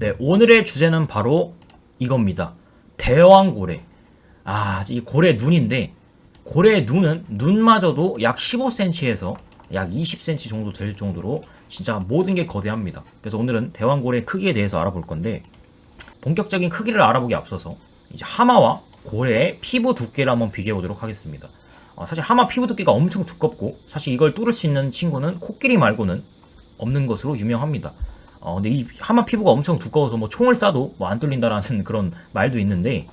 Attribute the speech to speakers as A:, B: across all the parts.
A: 네, 오늘의 주제는 바로 이겁니다. 대왕고래. 이 고래 눈인데, 고래의 눈은 눈마저도 약 15cm에서 약 20cm 정도 될 정도로 진짜 모든 게 거대합니다. 그래서 오늘은 대왕고래의 크기에 대해서 알아볼 건데, 본격적인 크기를 알아보기 앞서서 이제 하마와 고래의 피부 두께를 한번 비교해 보도록 하겠습니다. 사실 하마 피부 두께가 엄청 두껍고, 사실 이걸 뚫을 수 있는 친구는 코끼리 말고는 없는 것으로 유명합니다. 근데 이 하마 피부가 엄청 두꺼워서 뭐 총을 쏴도 뭐 안 뚫린다라는 그런 말도 있는데,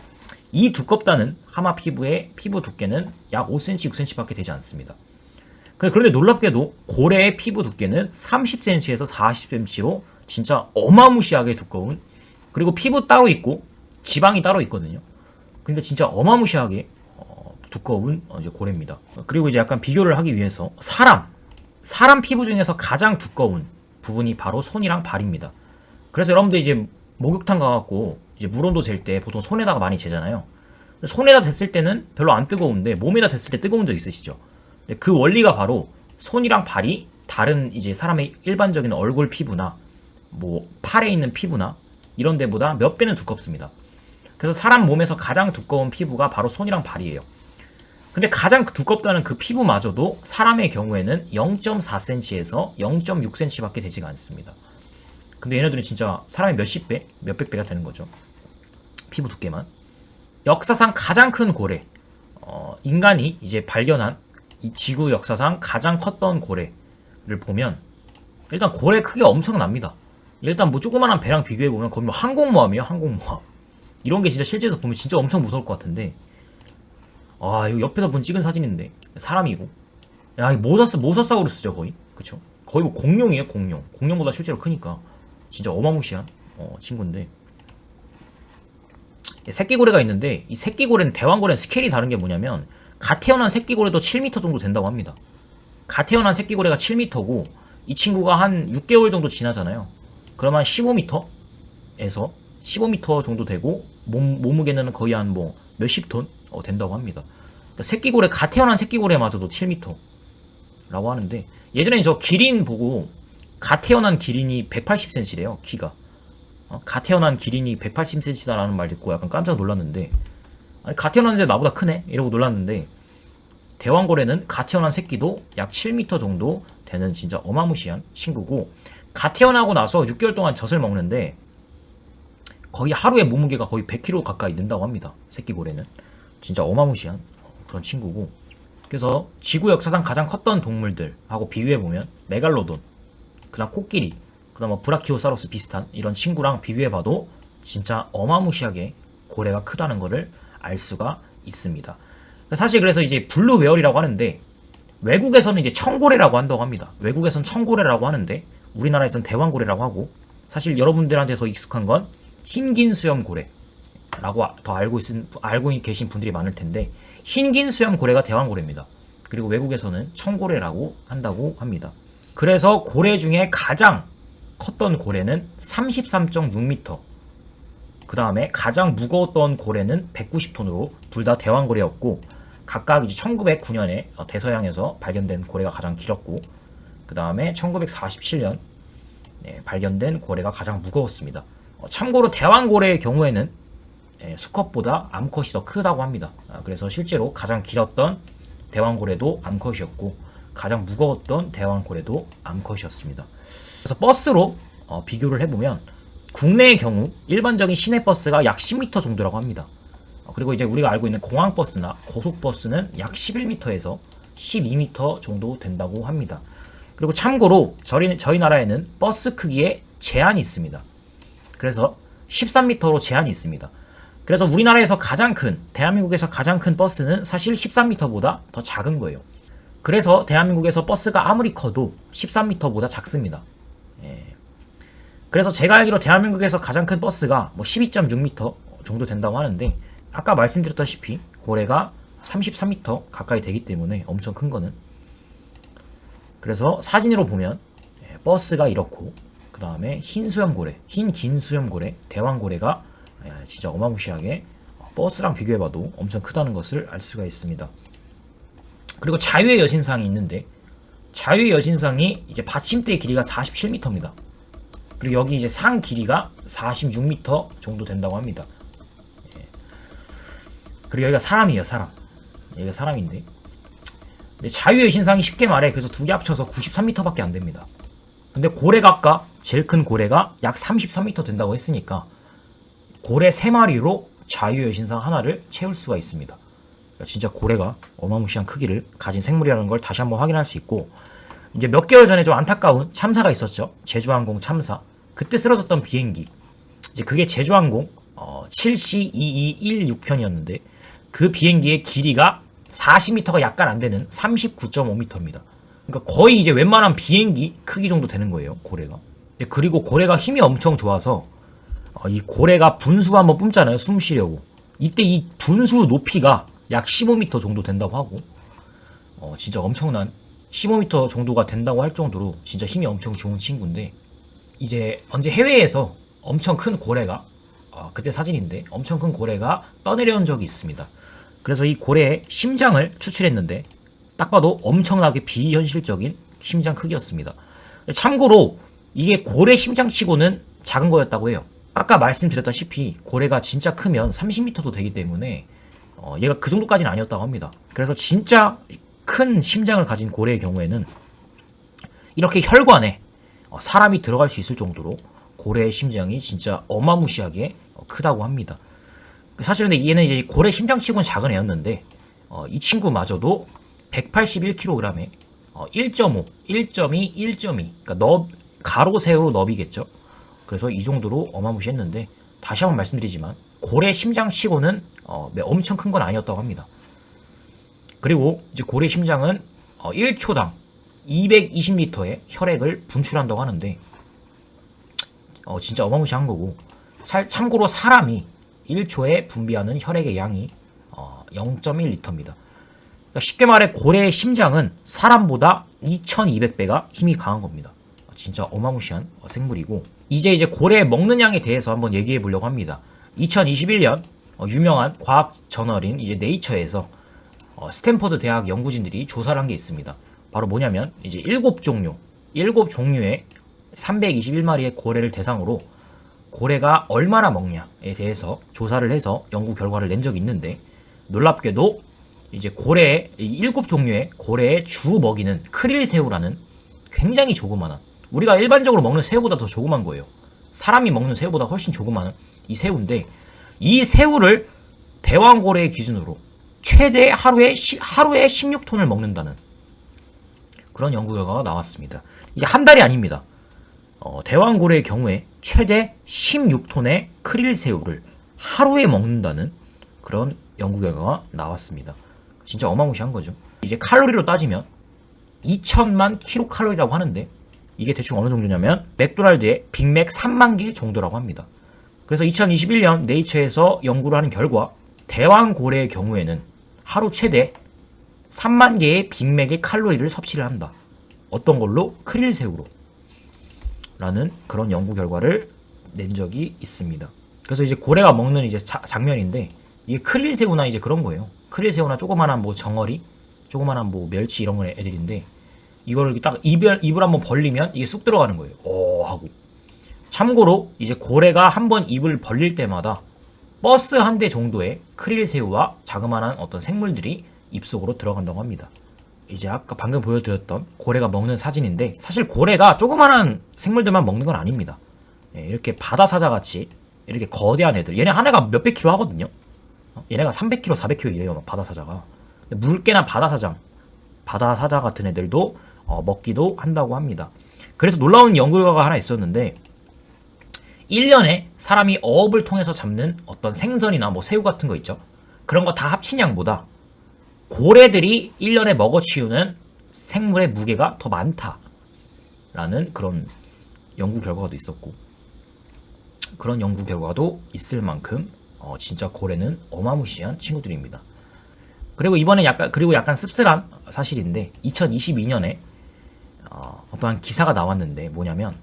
A: 이 두껍다는 하마 피부의 피부 두께는 약 5cm, 6cm 밖에 되지 않습니다. 그런데 놀랍게도 고래의 피부 두께는 30cm에서 40cm로 진짜 어마무시하게 두꺼운, 그리고 피부 따로 있고 지방이 따로 있거든요. 그러니까 진짜 어마무시하게 두꺼운 이제 고래입니다. 그리고 이제 약간 비교를 하기 위해서 사람 피부 중에서 가장 두꺼운 부분이 바로 손이랑 발입니다. 그래서 여러분들 이제 목욕탕 가갖고 이제 물온도 잴 때 보통 손에다가 많이 재잖아요. 손에다 댔을 때는 별로 안 뜨거운데 몸에다 댔을 때 뜨거운 적 있으시죠? 그 원리가 바로 손이랑 발이 다른 이제 사람의 일반적인 얼굴 피부나 뭐 팔에 있는 피부나 이런 데보다 몇 배는 두껍습니다. 그래서 사람 몸에서 가장 두꺼운 피부가 바로 손이랑 발이에요. 근데 가장 두껍다는 그 피부마저도 사람의 경우에는 0.4cm에서 0.6cm 밖에 되지가 않습니다. 근데 얘네들은 진짜 사람의 몇십 배, 몇백 배가 되는 거죠. 피부 두께만. 역사상 가장 큰 고래. 인간이 이제 발견한 이 지구 역사상 가장 컸던 고래를 보면 일단 고래 크기가 엄청납니다. 일단 뭐 조그만한 배랑 비교해보면 거의 뭐 항공모함이에요, 항공모함. 이런 게 진짜 실제에서 보면 진짜 엄청 무서울 것 같은데, 이거 옆에서 본 찍은 사진인데 사람이고, 야, 이 모사사우루스죠 거의, 그쵸? 거의 뭐 공룡이에요, 공룡. 공룡보다 실제로 크니까 진짜 어마무시한 친구인데, 새끼고래가 있는데 이 새끼고래는 대왕고래는 스케일이 다른 게 뭐냐면, 갓 태어난 새끼고래도 7m 정도 된다고 합니다. 갓 태어난 새끼고래가 7m고 이 친구가 한 6개월 정도 지나잖아요. 그러면 15m에서 15m 정도 되고 몸무게는 거의 한 뭐 몇십 톤 된다고 합니다. 그러니까 새끼고래, 갓 태어난 새끼고래마저도 7m라고 하는데, 예전에 저 기린 보고 갓 태어난 기린이 180cm래요, 키가. 갓 태어난 기린이 180cm다라는 말 듣고 약간 깜짝 놀랐는데, 아니, 갓 태어났는데 나보다 크네? 이러고 놀랐는데, 대왕고래는 갓 태어난 새끼도 약 7m 정도 되는 진짜 어마무시한 친구고, 갓 태어나고 나서 6개월 동안 젖을 먹는데 거의 하루에 몸무게가 거의 100kg 가까이 는다고 합니다. 새끼고래는 진짜 어마무시한 그런 친구고, 그래서 지구 역사상 가장 컸던 동물들하고 비교해보면 메갈로돈, 그 다음 코끼리, 그 다음 뭐 브라키오사우루스 비슷한 이런 친구랑 비교해봐도 진짜 어마무시하게 고래가 크다는 거를 알 수가 있습니다. 사실 그래서 이제 블루 웨어리라고 하는데, 외국에서는 이제 청고래라고 한다고 합니다. 외국에서는 청고래라고 하는데 우리나라에서는 대왕고래라고 하고, 사실 여러분들한테 더 익숙한 건 흰긴 수염고래라고 더 알고 계신 분들이 많을 텐데, 흰긴 수염고래가 대왕고래입니다. 그리고 외국에서는 청고래라고 한다고 합니다. 그래서 고래 중에 가장 컸던 고래는 33.6m, 그 다음에 가장 무거웠던 고래는 190톤으로 둘 다 대왕고래였고, 각각 이제 1909년에 대서양에서 발견된 고래가 가장 길었고, 그 다음에 1947년 발견된 고래가 가장 무거웠습니다. 참고로 대왕고래의 경우에는 수컷보다 암컷이 더 크다고 합니다. 그래서 실제로 가장 길었던 대왕고래도 암컷이었고, 가장 무거웠던 대왕고래도 암컷이었습니다. 그래서 버스로 비교를 해보면, 국내의 경우 일반적인 시내버스가 약 10m 정도라고 합니다. 그리고 이제 우리가 알고 있는 공항버스나 고속버스는 약 11m에서 12m 정도 된다고 합니다. 그리고 참고로 저희 나라에는 버스 크기에 제한이 있습니다. 그래서 13m로 제한이 있습니다. 그래서 우리나라에서 가장 큰, 대한민국에서 가장 큰 버스는 사실 13m보다 더 작은 거예요. 그래서 대한민국에서 버스가 아무리 커도 13m보다 작습니다. 그래서 제가 알기로 대한민국에서 가장 큰 버스가 뭐 12.6m 정도 된다고 하는데, 아까 말씀드렸다시피 고래가 33m 가까이 되기 때문에 엄청 큰 거는, 그래서 사진으로 보면 버스가 이렇고, 그 다음에 흰 긴 수염고래, 대왕고래가 진짜 어마무시하게 버스랑 비교해봐도 엄청 크다는 것을 알 수가 있습니다. 그리고 자유의 여신상이 있는데, 자유의 여신상이 이제 받침대의 길이가 47m입니다. 그리고 여기 이제 상 길이가 46m 정도 된다고 합니다. 예. 그리고 여기가 사람이에요, 사람. 여기가 사람인데. 근데 자유의 신상이 쉽게 말해 그래서 두 개 합쳐서 93m밖에 안 됩니다. 근데 고래각과 제일 큰 고래가 약 33m 된다고 했으니까 고래 3마리로 자유의 신상 하나를 채울 수가 있습니다. 그러니까 진짜 고래가 어마무시한 크기를 가진 생물이라는 걸 다시 한번 확인할 수 있고, 이제 몇 개월 전에 좀 안타까운 참사가 있었죠. 제주항공 참사. 그때 쓰러졌던 비행기. 이제 그게 제주항공 7C2216편이었는데 그 비행기의 길이가 40m가 약간 안 되는 39.5m입니다. 그러니까 거의 이제 웬만한 비행기 크기 정도 되는 거예요, 고래가. 그리고 고래가 힘이 엄청 좋아서 이 고래가 분수 한번 뿜잖아요, 숨 쉬려고. 이때 이 분수 높이가 약 15m 정도 된다고 하고, 진짜 엄청난 15m 정도가 된다고 할 정도로 진짜 힘이 엄청 좋은 친구인데, 이제 언제 해외에서 엄청 큰 고래가 그때 사진인데 엄청 큰 고래가 떠내려온 적이 있습니다. 그래서 이 고래의 심장을 추출했는데 딱 봐도 엄청나게 비현실적인 심장 크기였습니다. 참고로 이게 고래 심장치고는 작은 거였다고 해요. 아까 말씀드렸다시피 고래가 진짜 크면 30m도 되기 때문에 얘가 그 정도까지는 아니었다고 합니다. 그래서 진짜 큰 심장을 가진 고래의 경우에는 이렇게 혈관에 사람이 들어갈 수 있을 정도로 고래의 심장이 진짜 어마무시하게 크다고 합니다. 사실 근데 얘는 이제 고래 심장치고는 작은 애였는데 이 친구마저도 181kg에 1.5, 1.2, 1.2 그러니까 가로 세로 너비겠죠. 그래서 이 정도로 어마무시했는데 다시 한번 말씀드리지만 고래 심장치고는 엄청 큰 건 아니었다고 합니다. 그리고 이제 고래 심장은 1초당 220리터의 혈액을 분출한다고 하는데 진짜 어마무시한 거고, 참고로 사람이 1초에 분비하는 혈액의 양이 0.1리터입니다. 그러니까 쉽게 말해 고래의 심장은 사람보다 2200배가 힘이 강한 겁니다. 진짜 어마무시한 생물이고, 이제 고래 먹는 양에 대해서 한번 얘기해 보려고 합니다. 2021년 유명한 과학 저널인 이제 네이처에서 스탠퍼드 대학 연구진들이 조사를 한 게 있습니다. 바로 뭐냐면 이제 7종류의 321마리의 고래를 대상으로 고래가 얼마나 먹냐에 대해서 조사를 해서 연구 결과를 낸 적이 있는데, 놀랍게도 이제 고래의 7종류의 고래의 주 먹이는 크릴새우라는 굉장히 조그마한, 우리가 일반적으로 먹는 새우보다 더 조그만 거예요. 사람이 먹는 새우보다 훨씬 조그마한 이 새우인데, 이 새우를 대왕고래의 기준으로 최대 하루에 16톤을 먹는다는 그런 연구 결과가 나왔습니다. 이게 한 달이 아닙니다. 대왕고래의 경우에 최대 16톤의 크릴새우를 하루에 먹는다는 그런 연구 결과가 나왔습니다. 진짜 어마무시한 거죠. 이제 칼로리로 따지면 2천만 킬로칼로리라고 하는데, 이게 대충 어느 정도냐면 맥도날드의 빅맥 3만 개 정도라고 합니다. 그래서 2021년 네이처에서 연구를 하는 결과 대왕고래의 경우에는 하루 최대 3만 개의 빅맥의 칼로리를 섭취를 한다. 어떤 걸로? 크릴새우로. 라는 그런 연구 결과를 낸 적이 있습니다. 그래서 이제 고래가 먹는 이제 장면인데, 이게 크릴새우나 이제 그런 거예요. 크릴새우나 조그만한 뭐 정어리, 조그만한 뭐 멸치 이런 거 애들인데, 이걸 딱 입을 한번 벌리면 이게 쑥 들어가는 거예요. 하고. 참고로 이제 고래가 한번 입을 벌릴 때마다 버스 한 대 정도의 크릴새우와 자그마한 어떤 생물들이 입속으로 들어간다고 합니다. 이제 아까 방금 보여드렸던 고래가 먹는 사진인데, 사실 고래가 조그마한 생물들만 먹는 건 아닙니다. 이렇게 바다사자 같이 이렇게 거대한 애들, 얘네 하나가 몇백 킬로 하거든요. 얘네가 300kg, 400kg 이래요, 바다사자가. 물개나 바다사자 같은 애들도 먹기도 한다고 합니다. 그래서 놀라운 연구 결과가 하나 있었는데, 1년에 사람이 어업을 통해서 잡는 어떤 생선이나 뭐 새우 같은 거 있죠. 그런 거 다 합친 양보다 고래들이 1년에 먹어치우는 생물의 무게가 더 많다라는 그런 연구 결과도 있었고, 그런 연구 결과도 있을 만큼 진짜 고래는 어마무시한 친구들입니다. 그리고 이번에 약간 씁쓸한 사실인데, 2022년에 어떠한 기사가 나왔는데 뭐냐면,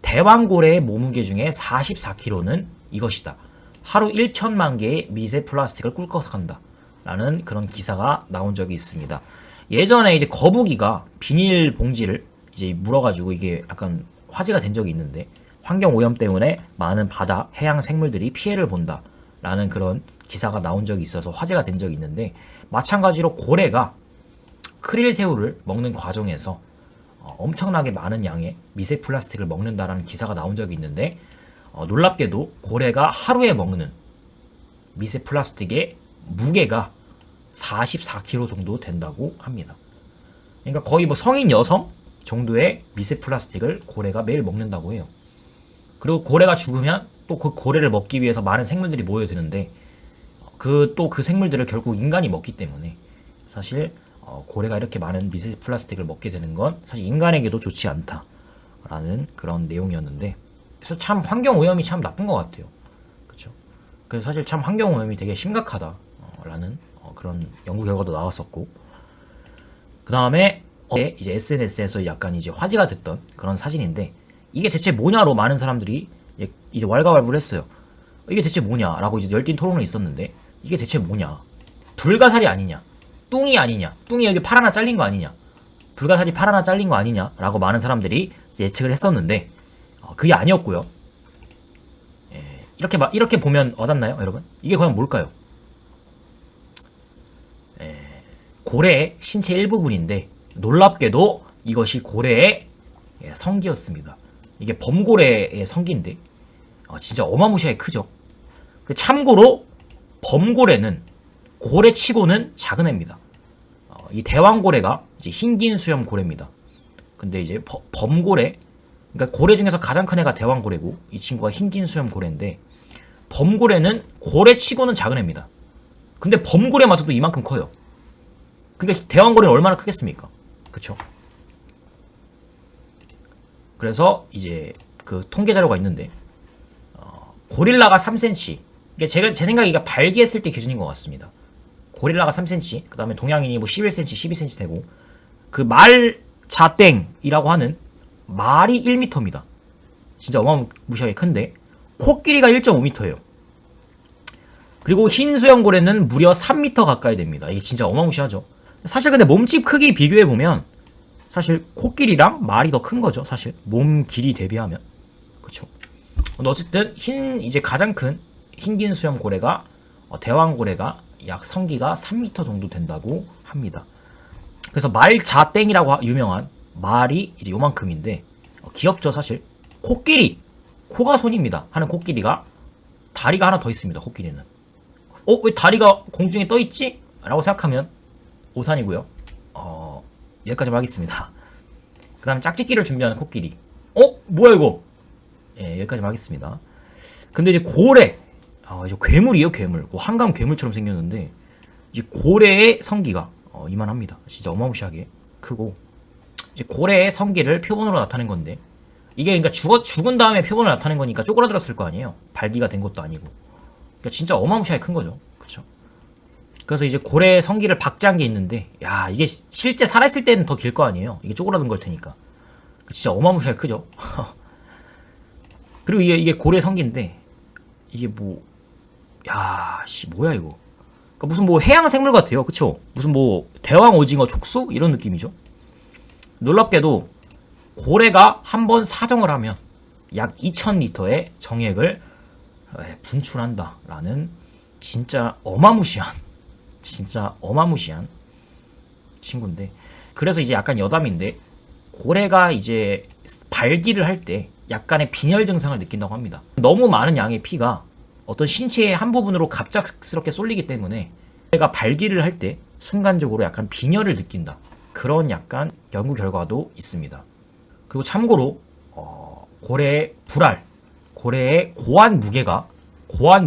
A: 대왕고래의 몸무게 중에 44kg는 이것이다. 하루 1천만 개의 미세 플라스틱을 꿀꺽한다. 라는 그런 기사가 나온 적이 있습니다. 예전에 이제 거북이가 비닐 봉지를 이제 물어가지고 이게 약간 화제가 된 적이 있는데, 환경오염 때문에 많은 바다, 해양 생물들이 피해를 본다 라는 그런 기사가 나온 적이 있어서 화제가 된 적이 있는데, 마찬가지로 고래가 크릴새우를 먹는 과정에서 엄청나게 많은 양의 미세 플라스틱을 먹는다라는 기사가 나온 적이 있는데, 놀랍게도 고래가 하루에 먹는 미세 플라스틱의 무게가 44kg 정도 된다고 합니다. 그러니까 거의 뭐 성인 여성 정도의 미세 플라스틱을 고래가 매일 먹는다고 해요. 그리고 고래가 죽으면 또 그 고래를 먹기 위해서 많은 생물들이 모여드는데, 그 생물들을 결국 인간이 먹기 때문에 사실 고래가 이렇게 많은 미세 플라스틱을 먹게 되는 건 사실 인간에게도 좋지 않다라는 그런 내용이었는데, 그래서 참 환경 오염이 참 나쁜 것 같아요. 그렇죠? 그래서 사실 참 환경 오염이 되게 심각하다라는 그런 연구 결과도 나왔었고, 그 다음에 이제 SNS에서 약간 이제 화제가 됐던 그런 사진인데, 이게 대체 뭐냐로 많은 사람들이 이제 왈가왈부를 했어요. 이게 대체 뭐냐라고 이제 열띤 토론이 있었는데, 이게 대체 뭐냐? 불가사리 아니냐? 뚱이 아니냐? 뚱이 여기 팔 하나 잘린 거 아니냐? 불가사리 팔 하나 잘린 거 아니냐라고 많은 사람들이 예측을 했었는데, 그게 아니었고요. 이렇게 보면 와닿나요, 여러분? 이게 과연 뭘까요? 고래의 신체 일부분인데, 놀랍게도 이것이 고래의 성기였습니다. 이게 범고래의 성기인데 진짜 어마무시하게 크죠. 참고로 범고래는 고래치고는 작은 애입니다. 이 대왕고래가 이제 흰긴 수염 고래입니다. 근데 이제 범고래, 그러니까 고래 중에서 가장 큰 애가 대왕고래고, 이 친구가 흰긴 수염 고래인데, 범고래는 고래치고는 작은 애입니다. 근데 범고래마저도 이만큼 커요. 그러니까 대왕고래는 얼마나 크겠습니까? 그쵸? 그래서 이제 그 통계 자료가 있는데, 고릴라가 3cm, 이게 제 생각에 이게 발기했을 때 기준인 것 같습니다. 고릴라가 3cm, 그 다음에 동양인이 뭐 11cm, 12cm 되고, 그 말자땡이라고 하는 말이 1m입니다. 진짜 어마무시하게 큰데, 코끼리가 1.5m예요. 그리고 흰수염고래는 무려 3m 가까이 됩니다. 이게 진짜 어마무시하죠. 사실 근데 몸집 크기 비교해보면 사실 코끼리랑 말이 더 큰 거죠. 사실 몸 길이 대비하면. 그쵸. 어쨌든 이제 가장 큰 흰긴 수염 고래가 대왕고래가 약 성기가 3m 정도 된다고 합니다. 그래서 말자땡이라고 유명한 말이 이제 요만큼인데, 귀엽죠 사실. 코끼리, 코가 손입니다 하는 코끼리가 다리가 하나 더 있습니다. 코끼리는 왜 다리가 공중에 떠 있지? 라고 생각하면 오산이고요. 여기까지만 하겠습니다. 그 다음에 짝짓기를 준비하는 코끼리. 뭐야 이거? 여기까지만 하겠습니다. 근데 이제 고래, 이제 괴물이에요, 괴물. 한강 괴물처럼 생겼는데, 이제 고래의 성기가 이만합니다. 진짜 어마무시하게 크고, 이제 고래의 성기를 표본으로 나타낸 건데, 이게 그러니까 죽은 다음에 표본을 나타낸 거니까 쪼그라들었을 거 아니에요. 발기가 된 것도 아니고. 그러니까 진짜 어마무시하게 큰 거죠. 그쵸? 그래서 이제 고래의 성기를 박제한 게 있는데, 야, 이게 실제 살아있을 때는 더 길 거 아니에요. 이게 쪼그라든 걸 테니까. 진짜 어마무시하게 크죠. 그리고 이게 고래 성기인데, 이게 뭐, 야, 뭐야 이거. 그러니까 무슨 뭐 해양 생물 같아요. 그쵸? 무슨 뭐 대왕 오징어 촉수 이런 느낌이죠. 놀랍게도 고래가 한번 사정을 하면 약 2000리터의 정액을 분출한다라는 진짜 어마무시한 친구인데, 그래서 이제 약간 여담인데, 고래가 이제 발기를 할 때 약간의 빈혈 증상을 느낀다고 합니다. 너무 많은 양의 피가 어떤 신체의 한 부분으로 갑작스럽게 쏠리기 때문에 고래가 발기를 할 때 순간적으로 약간 빈혈을 느낀다, 그런 약간 연구 결과도 있습니다. 그리고 참고로 고래의 고래의 고안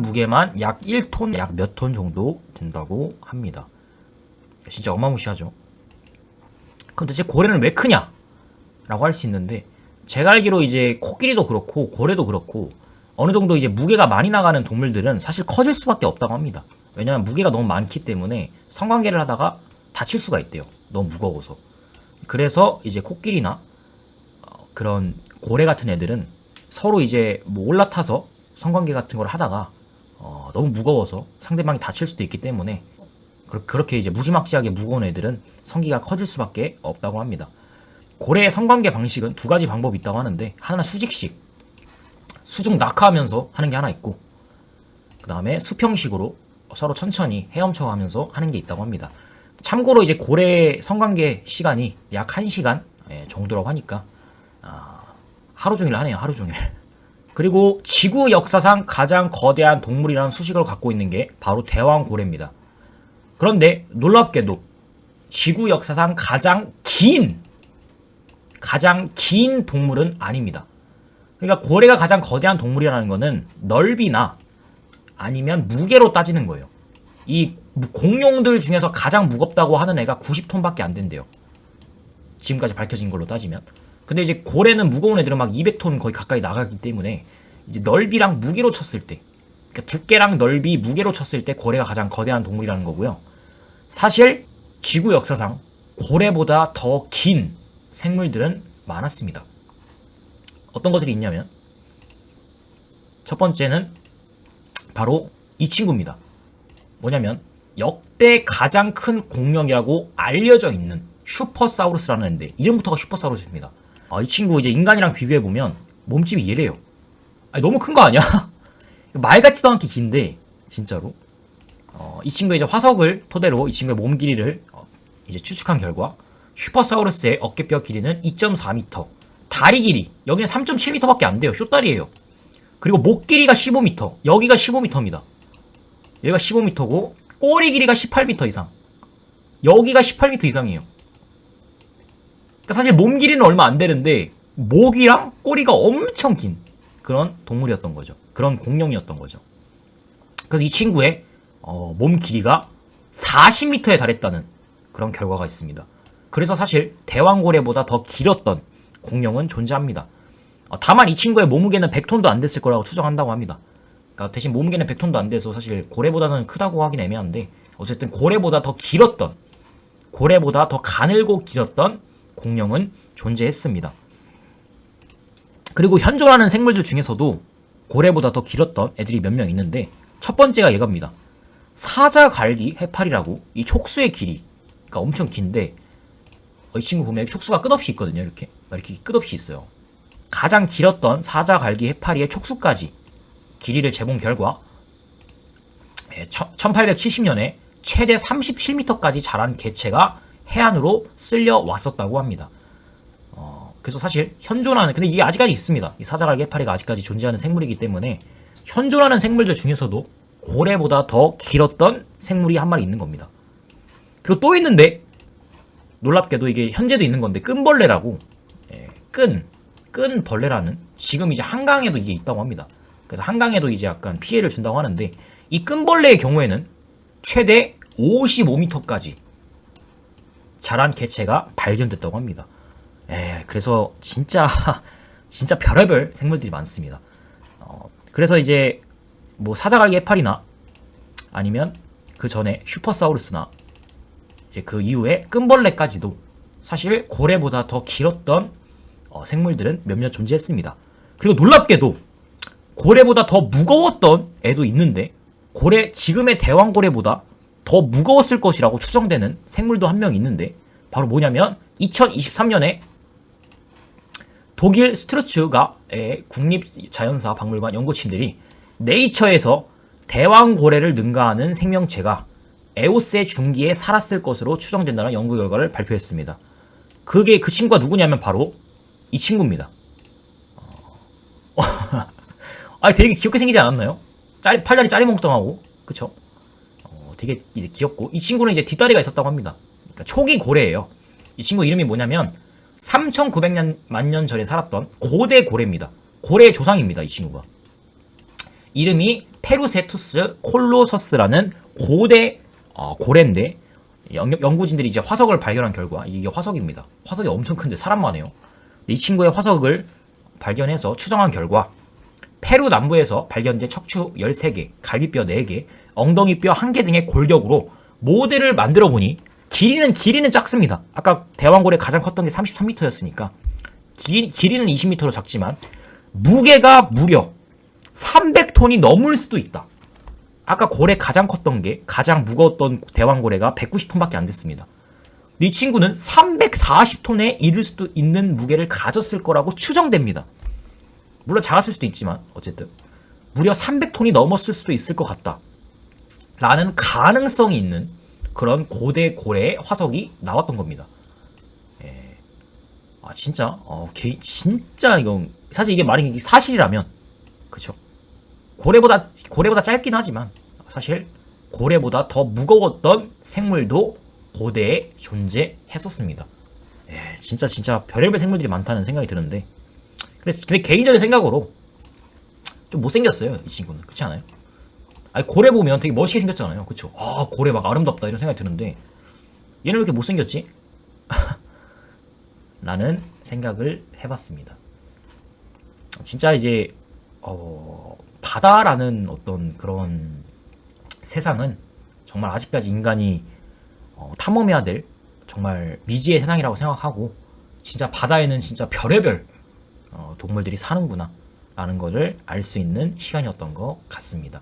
A: 무게만 약 1톤, 약 몇 톤 정도 된다고 합니다. 진짜 어마무시하죠. 그럼 대체 고래는 왜 크냐? 라고 할 수 있는데, 제가 알기로 이제 코끼리도 그렇고 고래도 그렇고 어느 정도 이제 무게가 많이 나가는 동물들은 사실 커질 수밖에 없다고 합니다. 왜냐면 무게가 너무 많기 때문에 성관계를 하다가 다칠 수가 있대요. 너무 무거워서. 그래서 이제 코끼리나 그런 고래 같은 애들은 서로 이제 뭐 올라타서 성관계 같은 걸 하다가 너무 무거워서 상대방이 다칠 수도 있기 때문에 그렇게 이제 무지막지하게 무거운 애들은 성기가 커질 수밖에 없다고 합니다. 고래의 성관계 방식은 두 가지 방법이 있다고 하는데, 하나는 수직식, 수중 낙하하면서 하는 게 하나 있고, 그 다음에 수평식으로 서로 천천히 헤엄쳐가면서 하는 게 있다고 합니다. 참고로 이제 고래 성관계 시간이 약 1시간 정도라고 하니까 하루 종일 하네요. 하루 종일. 그리고 지구 역사상 가장 거대한 동물이라는 수식을 갖고 있는 게 바로 대왕고래입니다. 그런데 놀랍게도 지구 역사상 가장 긴 동물은 아닙니다. 그러니까 고래가 가장 거대한 동물이라는 거는 넓이나 아니면 무게로 따지는 거예요. 이 공룡들 중에서 가장 무겁다고 하는 애가 90톤밖에 안 된대요. 지금까지 밝혀진 걸로 따지면. 근데 이제 고래는 무거운 애들은 막 200톤 거의 가까이 나가기 때문에 이제 넓이랑 무게로 쳤을 때, 그러니까 두께랑 넓이, 무게로 쳤을 때 고래가 가장 거대한 동물이라는 거고요. 사실 지구 역사상 고래보다 더 긴 생물들은 많았습니다. 어떤 것들이 있냐면 첫 번째는 바로 이 친구입니다. 뭐냐면 역대 가장 큰 공룡이라고 알려져 있는 슈퍼사우루스라는 애인데 이름부터가 슈퍼사우루스입니다. 이 친구 이제 인간이랑 비교해보면 몸집이 이래요. 아니, 너무 큰 거 아니야? 말 같지도 않게 긴데 진짜로. 이 친구의 이제 화석을 토대로 이 친구의 몸 길이를 이제 추측한 결과 슈퍼사우루스의 어깨뼈 길이는 2.4m, 다리 길이 여기는 3.7m밖에 안 돼요. 쇼다리예요. 그리고 목 길이가 15m, 여기가 15m입니다. 여기가 15m고 꼬리 길이가 18m 이상, 여기가 18m 이상이에요. 그러니까 사실 몸 길이는 얼마 안 되는데 목이랑 꼬리가 엄청 긴 그런 동물이었던 거죠. 그런 공룡이었던 거죠. 그래서 이 친구의 몸 길이가 40m에 달했다는 그런 결과가 있습니다. 그래서 사실 대왕고래보다 더 길었던 공룡은 존재합니다. 다만 이 친구의 몸무게는 100톤도 안 됐을 거라고 추정한다고 합니다. 그러니까 대신 몸무게는 100톤도 안 돼서 사실 고래보다는 크다고 하긴 애매한데 어쨌든 고래보다 더 길었던, 고래보다 더 가늘고 길었던 공룡은 존재했습니다. 그리고 현존하는 생물들 중에서도 고래보다 더 길었던 애들이 몇 명 있는데 첫 번째가 얘갑니다. 사자갈기 해파리라고 이 촉수의 길이가 엄청 긴데 이 친구 보면 촉수가 끝없이 있거든요. 이렇게 끝없이 있어요. 가장 길었던 사자갈기 해파리의 촉수까지 길이를 재본 결과 1870년에 최대 37m까지 자란 개체가 해안으로 쓸려 왔었다고 합니다. 그래서 사실 현존하는, 근데 이게 아직까지 있습니다. 이 사자갈기 해파리가 아직까지 존재하는 생물이기 때문에 현존하는 생물들 중에서도 고래보다 더 길었던 생물이 한 마리 있는 겁니다. 그리고 또 있는데 놀랍게도 이게 현재도 있는 건데 끈벌레라고, 끈벌레라는, 지금 이제 한강에도 이게 있다고 합니다. 그래서 한강에도 이제 약간 피해를 준다고 하는데 이 끈벌레의 경우에는 최대 55m까지 자란 개체가 발견됐다고 합니다. 그래서 진짜 별의별 생물들이 많습니다. 그래서 이제 뭐 사자갈기 해파리나 아니면 그 전에 슈퍼사우루스나 이제 그 이후에 끈벌레까지도 사실 고래보다 더 길었던 생물들은 몇몇 존재했습니다. 그리고 놀랍게도 고래보다 더 무거웠던 애도 있는데 지금의 대왕고래보다 더 무거웠을 것이라고 추정되는 생물도 한 명 있는데 바로 뭐냐면 2023년에 독일 스트루츠가의 국립자연사 박물관 연구진들이 네이처에서 대왕고래를 능가하는 생명체가 에오세 중기에 살았을 것으로 추정된다는 연구 결과를 발표했습니다. 그 친구가 누구냐면 바로 이 친구입니다. 되게 귀엽게 생기지 않았나요? 팔다리 짜리몽땅하고, 그쵸? 되게 이제 귀엽고, 이 친구는 이제 뒷다리가 있었다고 합니다. 그러니까 초기 고래예요. 이 친구 이름이 뭐냐면 3,900만 년 전에 살았던 고대 고래입니다. 고래의 조상입니다. 이 친구가. 이름이 페루세투스 콜로서스라는 고대 고래인데 연구진들이 이제 화석을 발견한 결과 이게 화석입니다. 화석이 엄청 큰데 사람만 해요. 이 친구의 화석을 발견해서 추정한 결과 페루 남부에서 발견된 척추 13개, 갈비뼈 4개, 엉덩이뼈 1개 등의 골격으로 모델을 만들어 보니 길이는 작습니다. 아까 대왕고래 가장 컸던 게 33m였으니까 길이는 20m로 작지만 무게가 무려 300톤이 넘을 수도 있다. 아까 고래 가장 컸던 게 가장 무거웠던 대왕고래가 190톤밖에 안 됐습니다. 이 친구는 340톤에 이를 수도 있는 무게를 가졌을 거라고 추정됩니다. 물론 작았을 수도 있지만 어쨌든 무려 300톤이 넘었을 수도 있을 것 같다 라는 가능성이 있는 그런 고대 고래의 화석이 나왔던 겁니다. 예. 아 진짜 진짜 이건 사실 이게 말이 사실이라면 그쵸, 고래보다 짧긴 하지만 사실 고래보다 더 무거웠던 생물도 고대에 존재했었습니다. 예, 진짜 별의별 생물들이 많다는 생각이 드는데 근데 개인적인 생각으로 좀 못생겼어요 이 친구는. 그렇지 않아요? 아니 고래 보면 되게 멋있게 생겼잖아요. 그쵸? 아 고래 막 아름답다 이런 생각이 드는데 얘는 왜 이렇게 못생겼지? 라는 생각을 해봤습니다. 진짜 이제 바다라는 어떤 그런 세상은 정말 아직까지 인간이 탐험해야 될 정말 미지의 세상이라고 생각하고 진짜 바다에는 진짜 별의별 동물들이 사는구나 라는 것을 알 수 있는 시간이었던 것 같습니다.